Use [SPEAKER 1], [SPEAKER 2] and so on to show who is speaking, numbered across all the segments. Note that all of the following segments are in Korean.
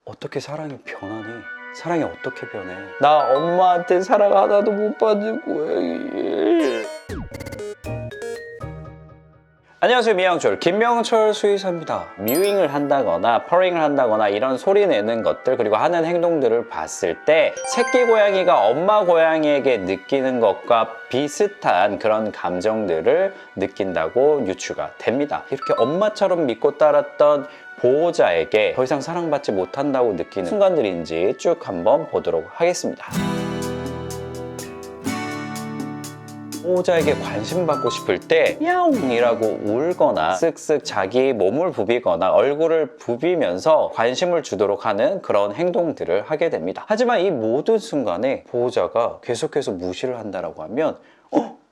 [SPEAKER 1] 어떻게 사랑이 변하니? 사랑이 어떻게 변해? 나 엄마한테 사랑 하나도 못 받을 거야. 안녕하세요, 미양철 김명철 수의사입니다. 뮤잉을 한다거나 퍼링을 한다거나 이런 소리 내는 것들, 그리고 하는 행동들을 봤을 때 새끼 고양이가 엄마 고양이에게 느끼는 것과 비슷한 그런 감정들을 느낀다고 유추가 됩니다. 이렇게 엄마처럼 믿고 따랐던 보호자에게 더 이상 사랑받지 못한다고 느끼는 순간들인지 쭉 한번 보도록 하겠습니다. 보호자에게 관심받고 싶을 때 야옹이라고 울거나 쓱쓱 자기 몸을 부비거나 얼굴을 부비면서 관심을 주도록 하는 그런 행동들을 하게 됩니다. 하지만 이 모든 순간에 보호자가 계속해서 무시를 한다라고 하면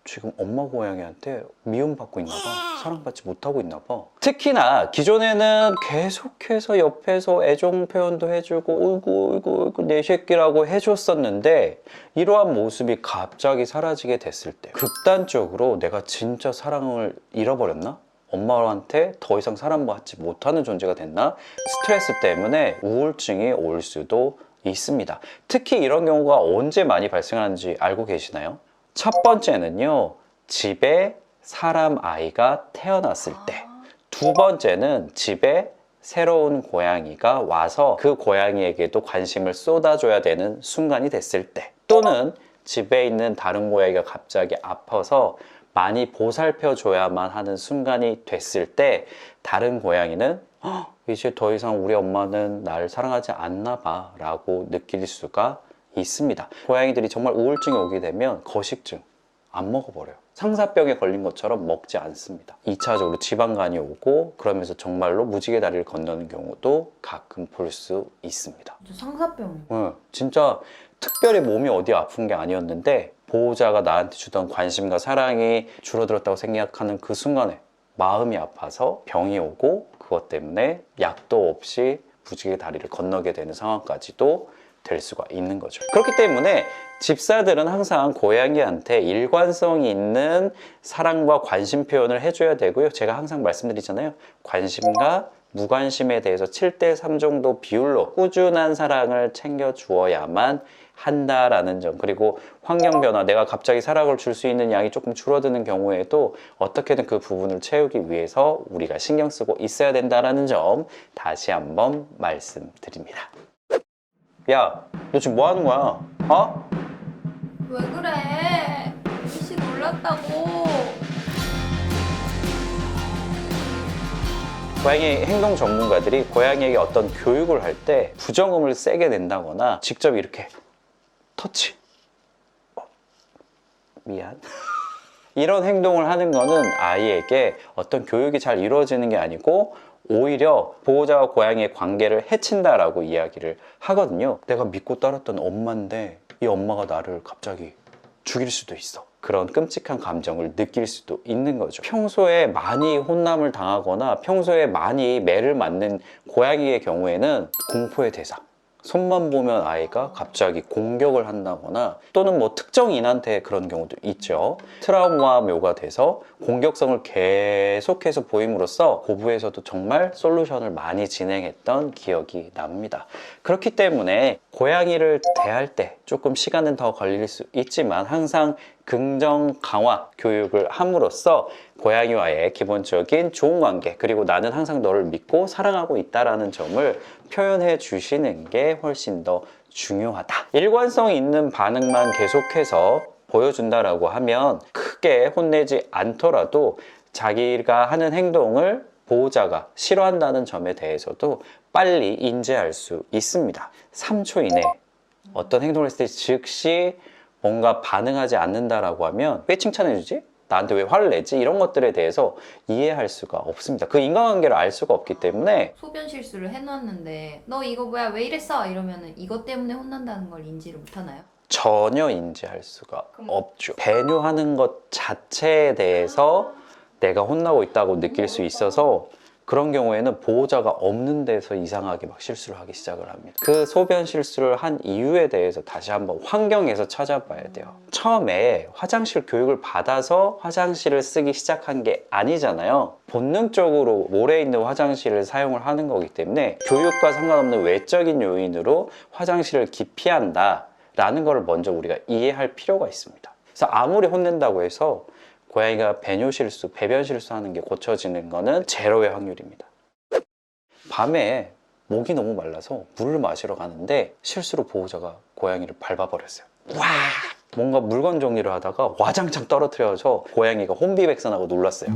[SPEAKER 1] 지금 엄마 고양이한테 미움받고 있나 봐, 사랑받지 못하고 있나 봐. 특히나 기존에는 계속해서 옆에서 애정 표현도 해주고 어이구 내 새끼라고 해줬었는데, 이러한 모습이 갑자기 사라지게 됐을 때 극단적으로 내가 진짜 사랑을 잃어버렸나? 엄마한테 더 이상 사랑받지 못하는 존재가 됐나? 스트레스 때문에 우울증이 올 수도 있습니다. 특히 이런 경우가 언제 많이 발생하는지 알고 계시나요? 첫 번째는요, 집에 사람 아이가 태어났을 때. 두 번째는 집에 새로운 고양이가 와서 그 고양이에게도 관심을 쏟아줘야 되는 순간이 됐을 때, 또는 집에 있는 다른 고양이가 갑자기 아파서 많이 보살펴 줘야만 하는 순간이 됐을 때, 다른 고양이는 이제 더 이상 우리 엄마는 날 사랑하지 않나 봐 라고 느낄 수가 있습니다. 고양이들이 정말 우울증이 오게 되면 거식증, 안 먹어버려요. 상사병에 걸린 것처럼 먹지 않습니다. 2차적으로 지방간이 오고, 그러면서 정말로 무지개 다리를 건너는 경우도 가끔 볼 수 있습니다.
[SPEAKER 2] 상사병이요?
[SPEAKER 1] 진짜 특별히 몸이 어디 아픈 게 아니었는데 보호자가 나한테 주던 관심과 사랑이 줄어들었다고 생각하는 그 순간에 마음이 아파서 병이 오고, 그것 때문에 약도 없이 무지개 다리를 건너게 되는 상황까지도 될 수가 있는 거죠. 그렇기 때문에 집사들은 항상 고양이한테 일관성 있는 사랑과 관심 표현을 해줘야 되고요. 제가 항상 말씀드리잖아요. 관심과 무관심에 대해서 7대3 정도 비율로 꾸준한 사랑을 챙겨주어야만 한다라는 점, 그리고 환경 변화, 내가 갑자기 사랑을 줄 수 있는 양이 조금 줄어드는 경우에도 어떻게든 그 부분을 채우기 위해서 우리가 신경 쓰고 있어야 된다라는 점 다시 한번 말씀드립니다. 야, 너 지금 뭐 하는 거야? 어?
[SPEAKER 2] 왜 그래? 일시 놀랐다고.
[SPEAKER 1] 고양이 행동 전문가들이 고양이에게 어떤 교육을 할 때 부정음을 세게 낸다거나 직접 이렇게 터치, 미안, 이런 행동을 하는 거는 아이에게 어떤 교육이 잘 이루어지는 게 아니고 오히려 보호자와 고양이의 관계를 해친다라고 이야기를 하거든요. 내가 믿고 따랐던 엄마인데 이 엄마가 나를 갑자기 죽일 수도 있어. 그런 끔찍한 감정을 느낄 수도 있는 거죠. 평소에 많이 혼남을 당하거나 평소에 많이 매를 맞는 고양이의 경우에는 공포의 대상, 손만 보면 아이가 갑자기 공격을 한다거나, 또는 뭐 특정인한테 그런 경우도 있죠. 트라우마묘가 돼서 공격성을 계속해서 보임으로써 고부에서도 정말 솔루션을 많이 진행했던 기억이 납니다. 그렇기 때문에 고양이를 대할 때 조금 시간은 더 걸릴 수 있지만 항상 긍정 강화 교육을 함으로써 고양이와의 기본적인 좋은 관계, 그리고 나는 항상 너를 믿고 사랑하고 있다라는 점을 표현해 주시는 게 훨씬 더 중요하다. 일관성 있는 반응만 계속해서 보여준다라고 하면 크게 혼내지 않더라도 자기가 하는 행동을 보호자가 싫어한다는 점에 대해서도 빨리 인지할 수 있습니다. 3초 이내 어떤 행동을 했을 때 즉시 뭔가 반응하지 않는다라고 하면 왜 칭찬해주지? 나한테 왜 화를 내지? 이런 것들에 대해서 이해할 수가 없습니다. 그 인간관계를 알 수가 없기 때문에.
[SPEAKER 2] 소변 실수를 해놨는데 너 이거 뭐야 왜 이랬어? 이러면은 이것 때문에 혼난다는 걸 인지를 못하나요?
[SPEAKER 1] 전혀 인지할 수가 없죠. 배뇨하는 것 자체에 대해서 내가 혼나고 있다고 느낄 수 있어서 그런 경우에는 보호자가 없는 데서 이상하게 막 실수를 하기 시작을 합니다. 그 소변 실수를 한 이유에 대해서 다시 한번 환경에서 찾아봐야 돼요. 처음에 화장실 교육을 받아서 화장실을 쓰기 시작한 게 아니잖아요. 본능적으로 모래 있는 화장실을 사용을 하는 거기 때문에 교육과 상관없는 외적인 요인으로 화장실을 기피한다 라는 걸 먼저 우리가 이해할 필요가 있습니다. 그래서 아무리 혼낸다고 해서 고양이가 배뇨 실수, 배변 실수하는 게 고쳐지는 거는 제로의 확률입니다. 밤에 목이 너무 말라서 물을 마시러 가는데 실수로 보호자가 고양이를 밟아버렸어요. 와! 뭔가 물건 정리를 하다가 와장창 떨어뜨려서 고양이가 혼비백산하고 놀랐어요.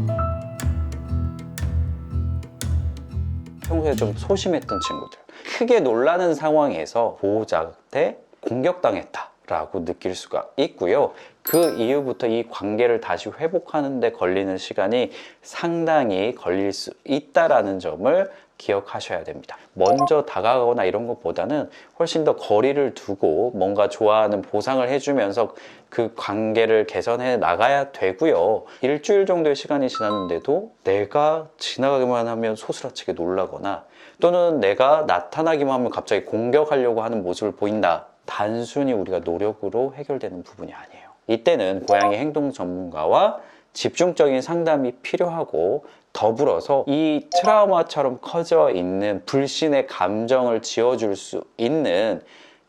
[SPEAKER 1] 평소에 좀 소심했던 친구들, 크게 놀라는 상황에서 보호자한테 공격당했다 라고 느낄 수가 있고요. 그 이후부터 이 관계를 다시 회복하는 데 걸리는 시간이 상당히 걸릴 수 있다라는 점을 기억하셔야 됩니다. 먼저 다가가거나 이런 것보다는 훨씬 더 거리를 두고 뭔가 좋아하는 보상을 해주면서 그 관계를 개선해 나가야 되고요. 일주일 정도의 시간이 지났는데도 내가 지나가기만 하면 소스라치게 놀라거나 또는 내가 나타나기만 하면 갑자기 공격하려고 하는 모습을 보인다. 단순히 우리가 노력으로 해결되는 부분이 아니에요. 이때는 고양이 행동 전문가와 집중적인 상담이 필요하고 더불어서 이 트라우마처럼 커져 있는 불신의 감정을 지워줄 수 있는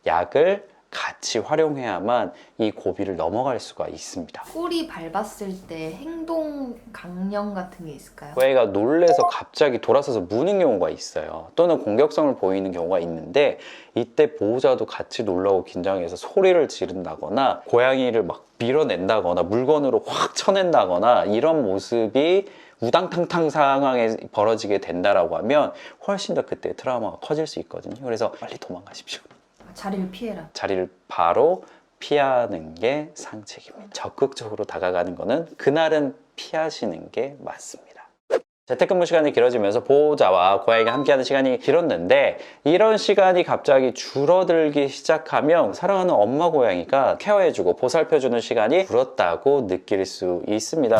[SPEAKER 1] 약을 같이 활용해야만 이 고비를 넘어갈 수가 있습니다.
[SPEAKER 2] 꼬리 밟았을 때 행동 강령 같은 게 있을까요?
[SPEAKER 1] 고양이가 놀래서 갑자기 돌아서서 무는 경우가 있어요. 또는 공격성을 보이는 경우가 있는데 이때 보호자도 같이 놀라고 긴장해서 소리를 지른다거나 고양이를 막 밀어낸다거나 물건으로 확 쳐낸다거나 이런 모습이 우당탕탕 상황에 벌어지게 된다라고 하면 훨씬 더 그때 트라우마가 커질 수 있거든요. 그래서 빨리 도망가십시오.
[SPEAKER 2] 자리를 피해라.
[SPEAKER 1] 자리를 바로 피하는 게 상책입니다. 적극적으로 다가가는 거는 그날은 피하시는 게 맞습니다. 재택근무 시간이 길어지면서 보호자와 고양이가 함께하는 시간이 길었는데 이런 시간이 갑자기 줄어들기 시작하면 사랑하는 엄마 고양이가 케어해주고 보살펴주는 시간이 줄었다고 느낄 수 있습니다.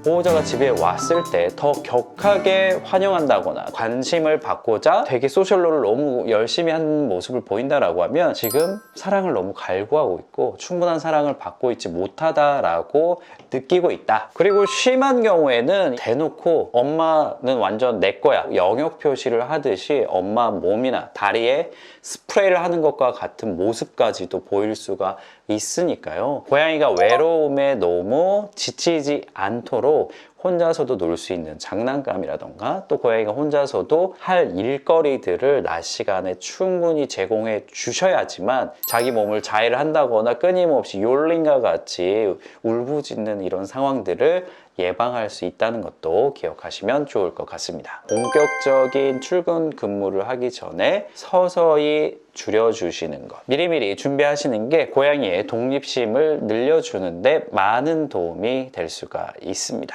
[SPEAKER 1] 보호자가 집에 왔을 때 더 격하게 환영한다거나 관심을 받고자 되게 소셜로를 너무 열심히 하는 모습을 보인다라고 하면 지금 사랑을 너무 갈구하고 있고 충분한 사랑을 받고 있지 못하다라고 느끼고 있다. 그리고 심한 경우에는 대놓고 엄마는 완전 내 거야 영역 표시를 하듯이 엄마 몸이나 다리에 스프레이를 하는 것과 같은 모습까지도 보일 수가 있으니까요. 고양이가 외로움에 너무 지치지 않도록 혼자서도 놀 수 있는 장난감이라던가 또 고양이가 혼자서도 할 일거리들을 낮 시간에 충분히 제공해 주셔야지만 자기 몸을 자해를 한다거나 끊임없이 욜링과 같이 울부짖는 이런 상황들을 예방할 수 있다는 것도 기억하시면 좋을 것 같습니다. 본격적인 출근 근무를 하기 전에 서서히 줄여주시는 것, 미리미리 준비하시는 게 고양이의 독립심을 늘려주는데 많은 도움이 될 수가 있습니다.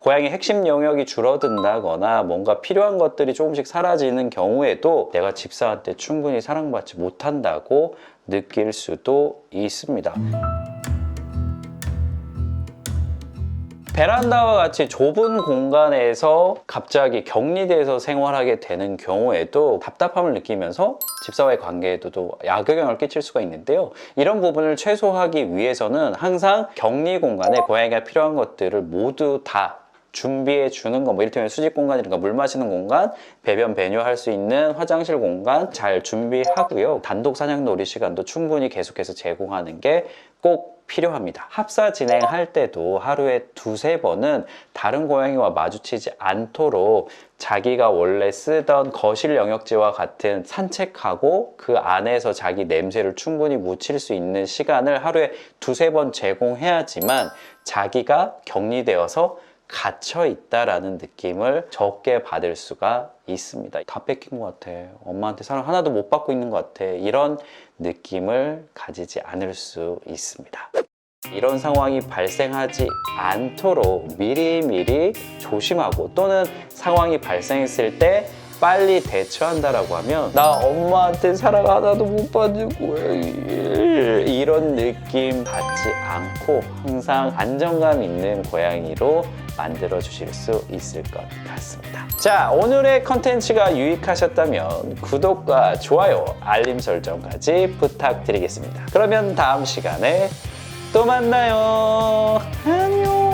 [SPEAKER 1] 고양이 핵심 영역이 줄어든다거나 뭔가 필요한 것들이 조금씩 사라지는 경우에도 내가 집사한테 충분히 사랑받지 못한다고 느낄 수도 있습니다. 베란다와 같이 좁은 공간에서 갑자기 격리돼서 생활하게 되는 경우에도 답답함을 느끼면서 집사와의 관계에도 악영향을 끼칠 수가 있는데요. 이런 부분을 최소화하기 위해서는 항상 격리 공간에 고양이가 필요한 것들을 모두 다 준비해 주는 거, 뭐 이를테면 수직 공간이라든가 물 마시는 공간, 배변 배뇨할 수 있는 화장실 공간 잘 준비하고요. 단독 사냥 놀이 시간도 충분히 계속해서 제공하는 게 꼭 필요합니다. 합사 진행할 때도 하루에 2-3번은 다른 고양이와 마주치지 않도록 자기가 원래 쓰던 거실 영역지와 같은 산책하고 그 안에서 자기 냄새를 충분히 묻힐 수 있는 시간을 하루에 2-3번 제공해야지만 자기가 격리되어서 갇혀 있다라는 느낌을 적게 받을 수가 있습니다. 다 뺏긴 것 같아. 엄마한테 사랑 하나도 못 받고 있는 것 같아. 이런 느낌을 가지지 않을 수 있습니다. 이런 상황이 발생하지 않도록 미리미리 조심하고 또는 상황이 발생했을 때 빨리 대처한다라고 하면 나 엄마한테 사랑 하나도 못 받는 거야 이런 느낌 받지 않고 항상 안정감 있는 고양이로 만들어 주실 수 있을 것 같습니다. 자, 오늘의 컨텐츠가 유익하셨다면 구독과 좋아요, 알림 설정까지 부탁드리겠습니다. 그러면 다음 시간에 또 만나요. 안녕.